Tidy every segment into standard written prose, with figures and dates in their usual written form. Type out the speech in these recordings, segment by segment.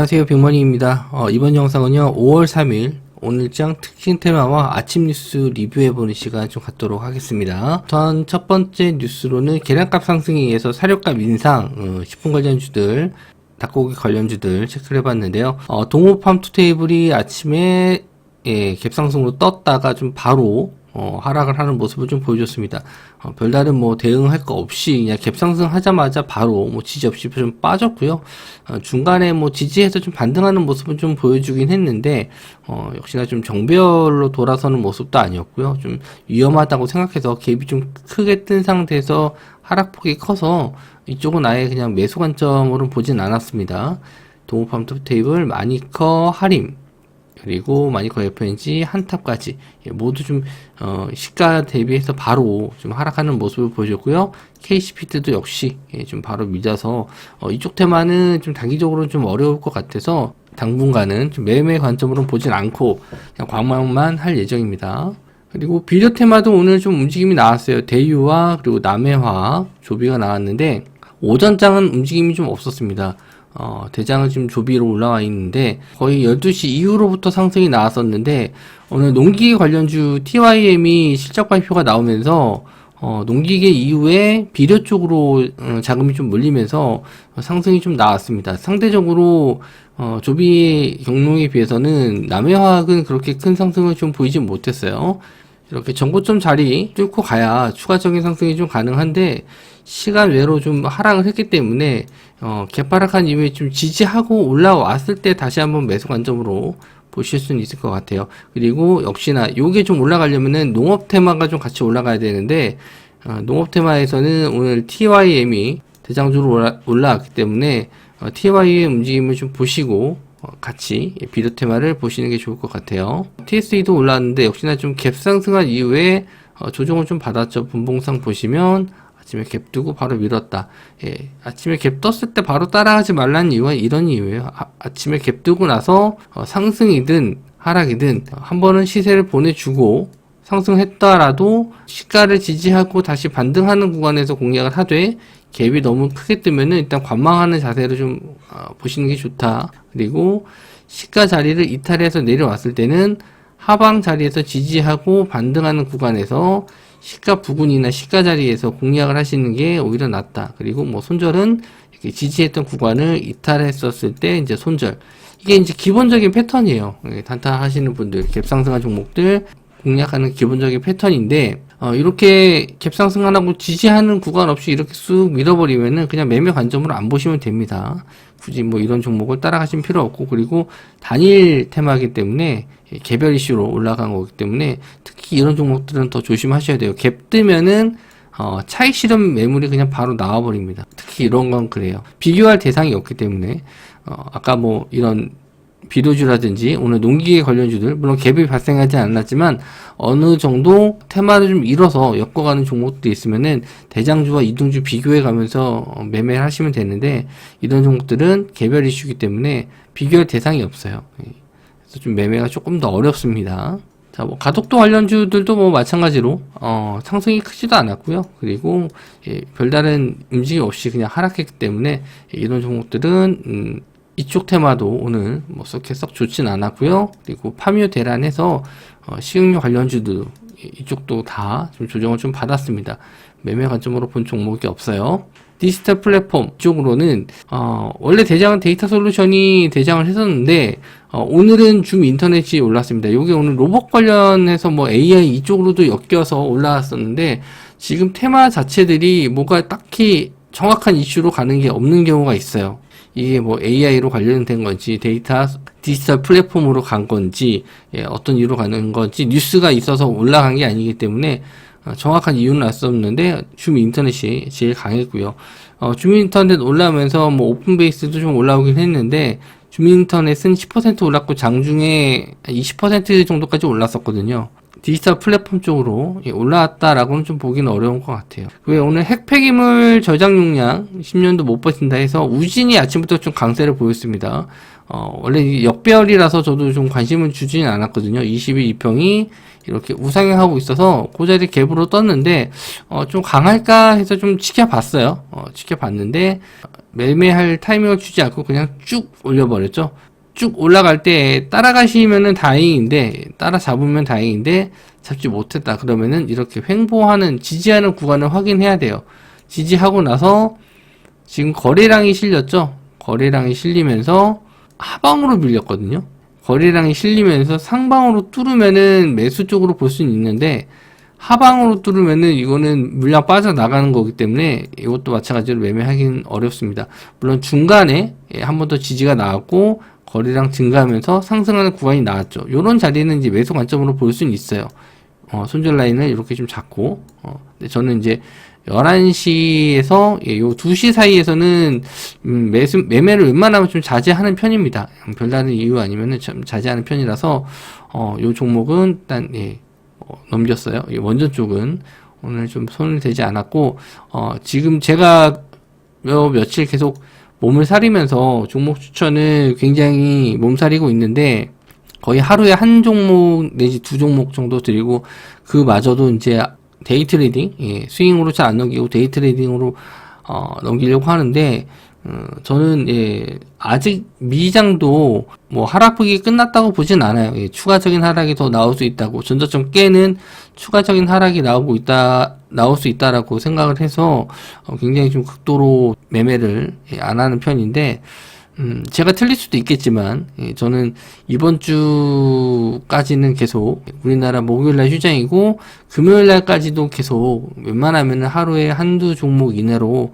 안녕하세요, 빅머니입니다. 이번 영상은요 5월 3일 오늘장 특징 테마와 아침 뉴스 리뷰해보는 시간 좀 갖도록 하겠습니다. 우선 첫 번째 뉴스로는 계량값 상승에 의해서 사료값 인상, 식품 관련주들, 닭고기 관련주들 체크를 해봤는데요. 동호 팜투테이블이 아침에 갭상승으로 떴다가 좀 바로 하락을 하는 모습을 좀 보여줬습니다. 별다른 대응할 거 없이 그냥 갭상승 하자마자 바로 지지 없이 좀 빠졌고요. 중간에 지지해서 좀 반등하는 모습은 좀 보여주긴 했는데, 역시나 좀 정배열로 돌아서는 모습도 아니었고요. 좀 위험하다고 생각해서 갭이 좀 크게 뜬 상태에서 하락폭이 커서 이쪽은 아예 그냥 매수 관점으로 보진 않았습니다. 동호팜투테이블, 마니커, 하림, 그리고 마니커 FNG, 한탑까지 모두 좀 시가 대비해서 바로 좀 하락하는 모습을 보여줬고요. KC피트도 역시 좀 바로 밀려서 이쪽 테마는 좀 단기적으로 좀 어려울 것 같아서 당분간은 좀 매매 관점으로 보진 않고 그냥 관망만 할 예정입니다. 그리고 비료 테마도 오늘 좀 움직임이 나왔어요. 대유와 그리고 남해화학 조비가 나왔는데 오전장은 움직임이 좀 없었습니다. 대장은 지금 조비로 올라와 있는데 거의 12시 이후로부터 상승이 나왔었는데 오늘 농기계 관련주 TYM이 실적 발표가 나오면서 농기계 이후에 비료 쪽으로 자금이 좀 몰리면서 상승이 좀 나왔습니다. 상대적으로 조비 경로에 비해서는 남해화학은 그렇게 큰 상승을 좀 보이지 못했어요. 이렇게 정고점 자리 뚫고 가야 추가적인 상승이 좀 가능한데 시간 외로 좀 하락을 했기 때문에 개파락한 이후에 좀 지지하고 올라왔을 때 다시 한번 매수 관점으로 보실 수는 있을 것 같아요. 그리고 역시나 요게 좀 올라가려면은 농업 테마가 좀 같이 올라가야 되는데 농업 테마에서는 오늘 TYM이 대장주로 올라왔기 때문에 TY의 움직임을 좀 보시고 같이 비료 테마를 보시는 게 좋을 것 같아요. TSE도 올라왔는데 역시나 좀 갭 상승한 이후에 조정을 좀 받았죠. 분봉상 보시면 아침에 갭 두고 바로 밀었다. 아침에 갭 떴을 때 바로 따라하지 말라는 이유가 이런 이유예요. 아침에 갭 두고 나서 상승이든 하락이든 한 번은 시세를 보내주고 상승했더라도 시가를 지지하고 다시 반등하는 구간에서 공략을 하되 갭이 너무 크게 뜨면은 일단 관망하는 자세로 좀 보시는 게 좋다. 그리고 시가 자리를 이탈해서 내려왔을 때는 하방 자리에서 지지하고 반등하는 구간에서 시가 부근이나 시가 자리에서 공략을 하시는 게 오히려 낫다. 그리고 손절은 이렇게 지지했던 구간을 이탈했었을 때 이제 손절. 이게 이제 기본적인 패턴이에요. 단타 하시는 분들, 갭 상승한 종목들 공략하는 기본적인 패턴인데 이렇게 갭 상승 안 하고 지지하는 구간 없이 이렇게 쑥 밀어버리면은 그냥 매매 관점으로 안 보시면 됩니다. 굳이 이런 종목을 따라가시면 필요 없고, 그리고 단일 테마이기 때문에 개별 이슈로 올라간 거기 때문에 특히 이런 종목들은 더 조심하셔야 돼요. 갭 뜨면은 차익 실현 매물이 그냥 바로 나와버립니다. 특히 이런 건 그래요. 비교할 대상이 없기 때문에 아까 이런 비료주라든지 오늘 농기계 관련주들 물론 갭이 발생하지 않았지만 어느 정도 테마를 좀 잃어서 엮어가는 종목들이 있으면은 대장주와 이등주 비교해 가면서 매매를 하시면 되는데 이런 종목들은 개별 이슈이기 때문에 비교할 대상이 없어요. 그래서 좀 매매가 조금 더 어렵습니다. 자, 가덕도 관련주들도 마찬가지로 상승이 크지도 않았고요. 그리고 별다른 움직임 없이 그냥 하락했기 때문에 이런 종목들은 이쪽 테마도 오늘 썩 좋진 않았고요. 그리고 파묘 대란해서 식용유 관련주도 이쪽도 다 좀 조정을 좀 받았습니다. 매매 관점으로 본 종목이 없어요. 디지털 플랫폼 쪽으로는 원래 대장은 데이터 솔루션이 대장을 했었는데 오늘은 줌 인터넷이 올랐습니다. 이게 오늘 로봇 관련해서 AI 이쪽으로도 엮여서 올라왔었는데 지금 테마 자체들이 뭐가 딱히 정확한 이슈로 가는 게 없는 경우가 있어요. 이게 AI로 관련된 건지 디지털 플랫폼으로 간 건지 어떤 이유로 가는 건지 뉴스가 있어서 올라간 게 아니기 때문에 정확한 이유는 알 수 없는데 줌 인터넷이 제일 강했고요. 줌 인터넷 올라오면서 오픈 베이스도 좀 올라오긴 했는데 줌 인터넷은 10% 올랐고 장중에 20% 정도까지 올랐었거든요. 디지털 플랫폼 쪽으로 올라왔다라고는 좀 보기는 어려운 것 같아요. 왜 오늘 핵 폐기물 저장 용량 10년도 못 버틴다 해서 우진이 아침부터 좀 강세를 보였습니다. 원래 역배열이라서 저도 좀 관심을 주지는 않았거든요. 22 2평이 이렇게 우상향하고 있어서 그 자리 갭으로 떴는데 좀 강할까 해서 좀 지켜봤어요. 지켜봤는데 매매할 타이밍을 주지 않고 그냥 쭉 올려버렸죠. 쭉 올라갈 때 따라가시면은 다행인데, 따라잡으면 다행인데 잡지 못했다 그러면은 이렇게 횡보하는, 지지하는 구간을 확인해야 돼요. 지지하고 나서 지금 거래량이 실렸죠. 거래량이 실리면서 하방으로 밀렸거든요. 거래량이 실리면서 상방으로 뚫으면은 매수 쪽으로 볼 수는 있는데, 하방으로 뚫으면은 이거는 물량 빠져나가는 거기 때문에 이것도 마찬가지로 매매하기는 어렵습니다. 물론 중간에 한 번 더 지지가 나왔고 거래량 증가하면서 상승하는 구간이 나왔죠. 요런 자리는 이제 매수 관점으로 볼 수는 있어요. 손절 라인을 이렇게 좀 잡고, 근데 저는 이제 11시에서 요 2시 사이에서는 매매를 웬만하면 좀 자제하는 편입니다. 별다른 이유 아니면은 좀 자제하는 편이라서 요 종목은 일단 넘겼어요. 원전 쪽은 오늘 좀 손을 대지 않았고, 지금 제가 며칠 계속 몸을 사리면서 종목 추천을 굉장히 몸살이고 있는데, 거의 하루에 한 종목 내지 두 종목 정도 드리고, 그마저도 이제 데이 트레이딩, 스윙으로 잘 안 넘기고 데이 트레이딩으로 넘기려고 하는데, 저는 아직 미장도 뭐 하락폭이 끝났다고 보진 않아요. 추가적인 하락이 더 나올 수 있다고, 전저점 깨는 추가적인 하락이 나올 수 있다라고 생각을 해서 굉장히 좀 극도로 매매를 안 하는 편인데, 제가 틀릴 수도 있겠지만, 저는 이번 주까지는 계속 우리나라 목요일날 휴장이고 금요일날까지도 계속 웬만하면 하루에 한두 종목 이내로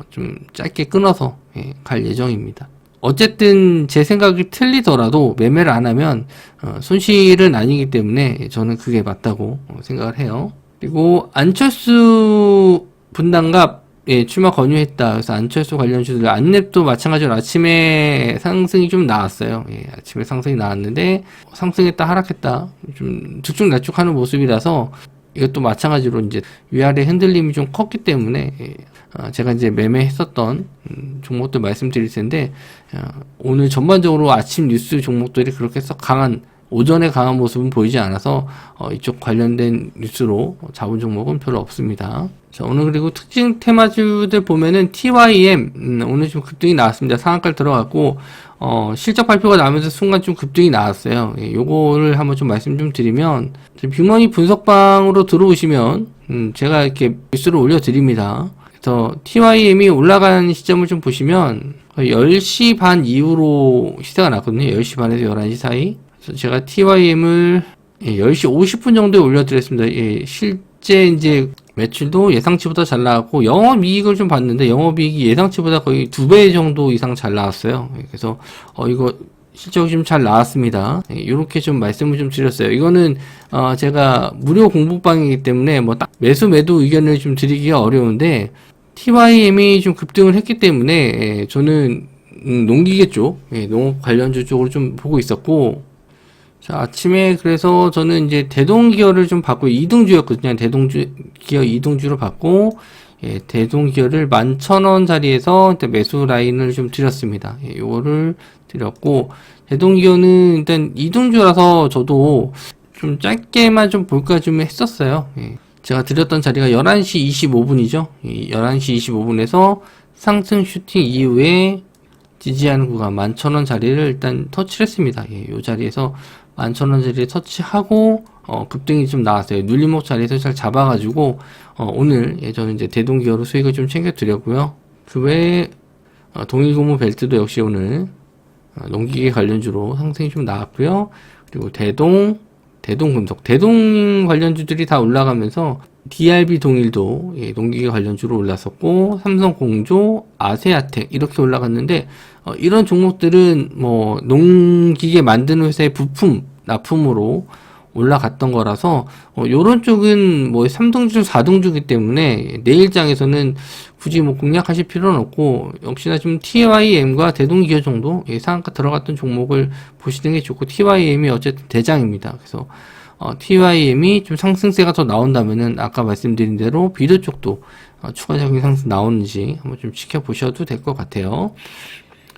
좀 짧게 끊어서 갈 예정입니다. 어쨌든 제 생각이 틀리더라도 매매를 안 하면 손실은 아니기 때문에 저는 그게 맞다고 생각을 해요. 그리고 안철수 분당갑 출마 권유했다. 그래서 안철수 관련주들, 안랩도 마찬가지로 아침에 상승이 좀 나왔어요. 아침에 상승이 나왔는데 상승했다 하락했다 좀 들쭉날쭉하는 모습이라서 이것도 마찬가지로 이제 위아래 흔들림이 좀 컸기 때문에 제가 이제 매매했었던 종목들 말씀드릴 텐데, 오늘 전반적으로 아침 뉴스 종목들이 그렇게 썩 오전에 강한 모습은 보이지 않아서 이쪽 관련된 뉴스로 잡은 종목은 별로 없습니다. 자, 오늘 그리고 특징 테마주들 보면은 TYM 오늘 좀 급등이 나왔습니다. 상한가를 들어갔고 실적 발표가 나면서 순간 좀 급등이 나왔어요. 요거를 한번 좀 말씀 좀 드리면, 빅머니 분석방으로 들어오시면 제가 이렇게 뉴스를 올려드립니다. 그래서 TYM이 올라가는 시점을 좀 보시면 10시 반 이후로 시세가 났거든요. 10시 반에서 11시 사이. 그래서 제가 TYM을 10시 50분 정도에 올려드렸습니다. 실제 이제 매출도 예상치보다 잘 나왔고, 영업이익을 좀 봤는데 영업이익이 예상치보다 거의 2배 정도 이상 잘 나왔어요. 그래서 이거 실적이 좀 잘 나왔습니다. 이렇게 좀 말씀을 좀 드렸어요. 이거는 제가 무료 공부방이기 때문에 뭐 딱 매수 매도 의견을 좀 드리기가 어려운데, TYM이 좀 급등을 했기 때문에 저는 농기계 쪽, 농업 관련주 쪽으로 좀 보고 있었고, 자, 아침에 그래서 저는 이제 대동기어를 좀 받고 2등주였거든요. 대동기어 2등주로 받고, 대동기어를 11,000원 자리에서 일단 매수 라인을 좀 드렸습니다. 요거를 드렸고, 대동기어는 일단 2등주라서 저도 좀 짧게만 좀 볼까 좀 했었어요. 제가 드렸던 자리가 11시 25분이죠. 11시 25분에서 상승 슈팅 이후에 지지하는 구간 11,000원 자리를 일단 터치를 했습니다. 요 자리에서 11,000원 자리에 터치하고 급등이 좀 나왔어요. 눌림목 자리에서 잘 잡아가지고 오늘 저는 이제 대동기어로 수익을 좀 챙겨드렸고요. 그 외에 동일고무 벨트도 역시 오늘 농기계 관련주로 상승이 좀 나왔고요. 그리고 대동금속, 대동 관련주들이 다 올라가면서 DRB 동일도 농기계 관련주로 올랐었고, 삼성공조, 아세아텍 이렇게 올라갔는데, 이런 종목들은 뭐 농기계 만드는 회사의 부품 납품으로 올라갔던 거라서 요런 쪽은 뭐 3등주, 4등주기 때문에 내일장에서는 굳이 뭐 공략하실 필요는 없고, 역시나 좀 TYM과 대동기어 정도 상한가 들어갔던 종목을 보시는 게 좋고, TYM이 어쨌든 대장입니다. 그래서 TYM이 좀 상승세가 더 나온다면은 아까 말씀드린 대로 비료 쪽도 추가적인 상승 나오는지 한번 좀 지켜보셔도 될 것 같아요.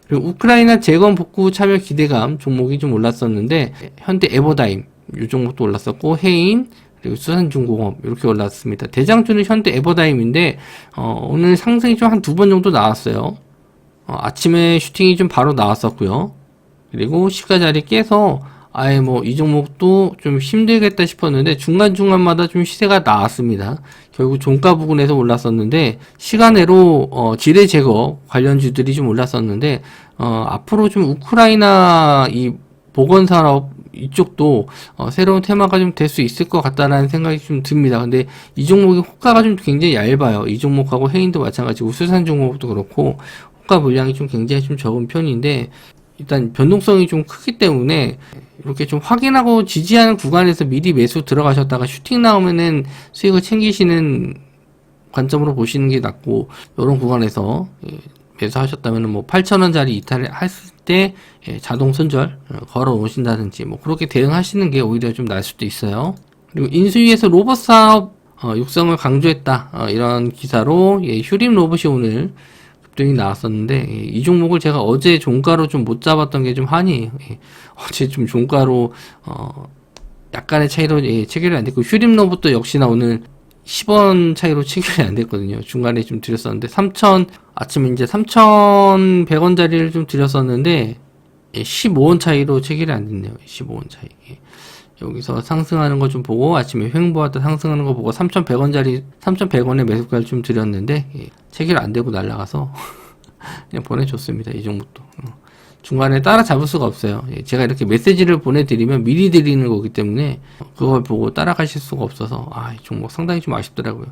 그리고 우크라이나 재건 복구 참여 기대감 종목이 좀 올랐었는데, 현대 에버다임 이 종목도 올랐었고, 해인, 그리고 수산중공업 이렇게 올랐습니다. 대장주는 현대 에버다임인데 오늘 상승이 좀 한 2번 정도 나왔어요. 아침에 슈팅이 좀 바로 나왔었고요. 그리고 시가 자리 깨서 아예 뭐 이 종목도 좀 힘들겠다 싶었는데 중간중간마다 좀 시세가 나왔습니다. 결국 종가 부근에서 올랐었는데 시간외로 지뢰 제거 관련주들이 좀 올랐었는데 앞으로 좀 우크라이나 이 보건산업 이쪽도 새로운 테마가 좀 될 수 있을 것 같다라는 생각이 좀 듭니다. 근데 이 종목의 호가가 좀 굉장히 얇아요. 이 종목하고 해인도 마찬가지고 수산 종목도 그렇고 호가 물량이 좀 굉장히 좀 적은 편인데 일단 변동성이 좀 크기 때문에 이렇게 좀 확인하고 지지하는 구간에서 미리 매수 들어가셨다가 슈팅 나오면은 수익을 챙기시는 관점으로 보시는 게 낫고, 이런 구간에서 매수하셨다면 뭐 8,000원짜리 이탈을 했을 때 자동 손절 걸어 놓으신다든지 뭐 그렇게 대응하시는 게 오히려 좀 나을 수도 있어요. 그리고 인수위에서 로봇 사업 육성을 강조했다, 이런 기사로 휴림 로봇이 오늘 급등이 나왔었는데, 이 종목을 제가 어제 종가로 좀 못 잡았던 게 좀 한이에요. 어제 좀 종가로 약간의 차이로 체결이 안 됐고, 휴림 로봇도 역시나 오늘 10원 차이로 체결이 안 됐거든요. 중간에 좀 드렸었는데 아침에 이제 3,100원짜리를 좀 드렸었는데 15원 차이로 체결이 안 됐네요. 15원 차이. 여기서 상승하는 거 좀 보고 아침에 횡보하다 상승하는 거 보고 3,100원짜리 3,100원에 매수가를 좀 드렸는데 체결 안 되고 날라가서 그냥 보내줬습니다. 이 종목도 중간에 따라잡을 수가 없어요. 제가 이렇게 메시지를 보내드리면 미리 드리는 거기 때문에 그걸 보고 따라가실 수가 없어서 이 종목 상당히 좀 아쉽더라고요.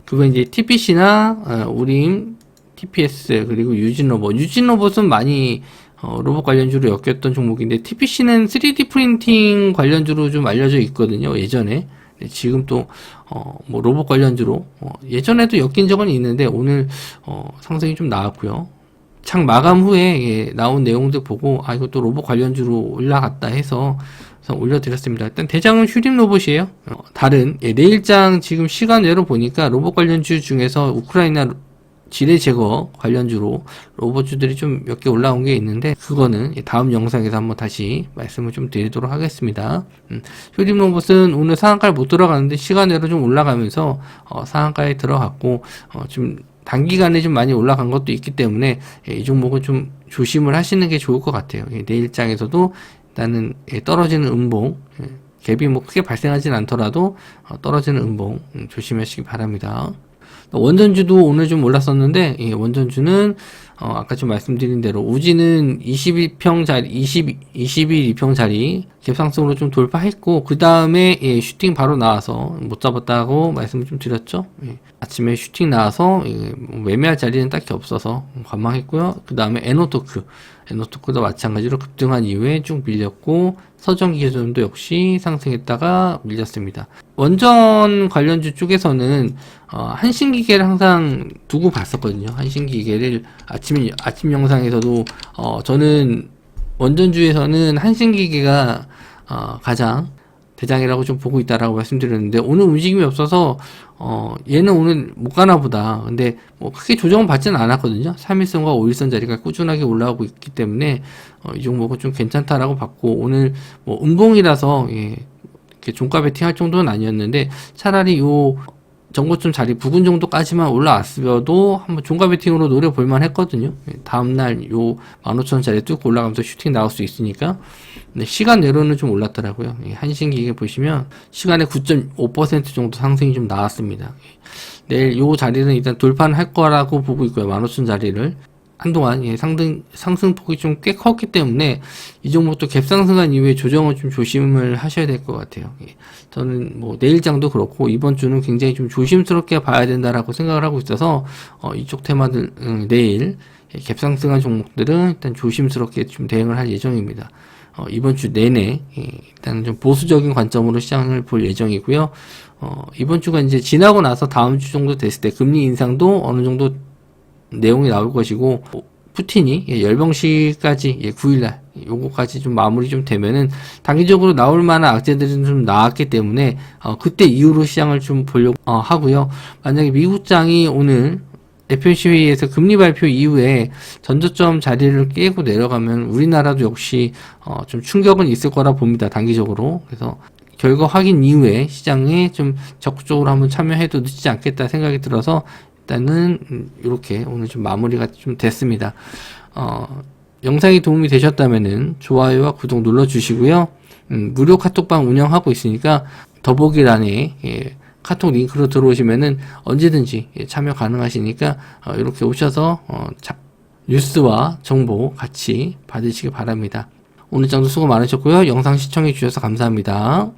그거 이제 TPC나 우림, TPS 그리고 유진로봇은 많이 로봇 관련주로 엮였던 종목인데, TPC는 3D 프린팅 관련주로 좀 알려져 있거든요, 예전에. 지금 또 뭐 로봇 관련주로 예전에도 엮인 적은 있는데 오늘 상승이 좀 나왔고요. 장 마감 후에 나온 내용들 보고 이것도 로봇 관련주로 올라갔다 해서 올려드렸습니다. 일단 대장은 휴림 로봇이에요. 다른 내일장 지금 시간외로 보니까 로봇 관련주 중에서 우크라이나 지뢰 제거 관련주로 로봇주들이 좀 몇 개 올라온 게 있는데, 그거는 다음 영상에서 한번 다시 말씀을 좀 드리도록 하겠습니다. 휴림 로봇은 오늘 상한가를 못 들어가는데 시간외로 좀 올라가면서 상한가에 들어갔고 좀 단기간에 좀 많이 올라간 것도 있기 때문에 이 종목은 좀 조심을 하시는 게 좋을 것 같아요. 내일장에서도 일단은 떨어지는 음봉, 갭이 뭐 크게 발생하진 않더라도 떨어지는 음봉 조심하시기 바랍니다. 원전주도 오늘 좀 올랐었는데, 원전주는 아까 좀 말씀드린 대로 우지는 21평 자리 갭상승으로 좀 돌파했고, 그 다음에 슈팅 바로 나와서 못 잡았다고 말씀을 좀 드렸죠. 아침에 슈팅 나와서 매매할 자리는 딱히 없어서 관망했고요. 그 다음에 에너토크도 마찬가지로 급등한 이후에 쭉 밀렸고, 서정기계전도 역시 상승했다가 밀렸습니다. 원전 관련주 쪽에서는 한신기계를 항상 두고 봤었거든요. 한신기계를 아침 영상에서도 저는 원전주에서는 한신기계가 가장 대장이라고 좀 보고 있다라고 말씀드렸는데, 오늘 움직임이 없어서 얘는 오늘 못 가나 보다. 근데 뭐 크게 조정은 받지는 않았거든요. 3일선과 5일선 자리가 꾸준하게 올라오고 있기 때문에 이 종목은 좀 괜찮다라고 봤고, 오늘 뭐 음봉이라서 이렇게 종가 베팅 할 정도는 아니었는데, 차라리 요 정고점 자리 부근 정도까지만 올라왔어도 한번 종가 베팅으로 노려볼만 했거든요. 다음날 요 15,000원짜리 뚫고 올라가면서 슈팅 나올 수 있으니까. 근데 시간 내로는 좀 올랐더라고요. 한신기계 보시면 시간에 9.5% 정도 상승이 좀 나왔습니다. 내일 요 자리는 일단 돌파는 할 거라고 보고 있고요. 15,000 자리를. 한동안 상승폭이 좀 꽤 컸기 때문에 이 종목도 갭상승한 이후에 조정은 좀 조심을 하셔야 될 것 같아요. 저는 뭐 내일장도 그렇고 이번 주는 굉장히 좀 조심스럽게 봐야 된다라고 생각을 하고 있어서 이쪽 테마들 내일 갭상승한 종목들은 일단 조심스럽게 좀 대응을 할 예정입니다. 이번 주 내내 일단 좀 보수적인 관점으로 시장을 볼 예정이고요. 이번 주가 이제 지나고 나서 다음 주 정도 됐을 때 금리 인상도 어느 정도 내용이 나올 것이고, 푸틴이 열병시까지 9일날 요거까지 좀 마무리 좀 되면은 단기적으로 나올 만한 악재들은 좀 나왔기 때문에 그때 이후로 시장을 좀 보려고 하고요. 만약에 미국장이 오늘 FOMC 회의에서 금리 발표 이후에 전저점 자리를 깨고 내려가면 우리나라도 역시 좀 충격은 있을 거라 봅니다. 단기적으로. 그래서 결과 확인 이후에 시장에 좀 적극적으로 한번 참여해도 늦지 않겠다 생각이 들어서 일단은 이렇게 오늘 좀 마무리가 좀 됐습니다. 영상이 도움이 되셨다면은 좋아요와 구독 눌러주시고요. 무료 카톡방 운영하고 있으니까 더보기란에 카톡 링크로 들어오시면은 언제든지 참여 가능하시니까 이렇게 오셔서 뉴스와 정보 같이 받으시기 바랍니다. 오늘 장도 수고 많으셨고요. 영상 시청해 주셔서 감사합니다.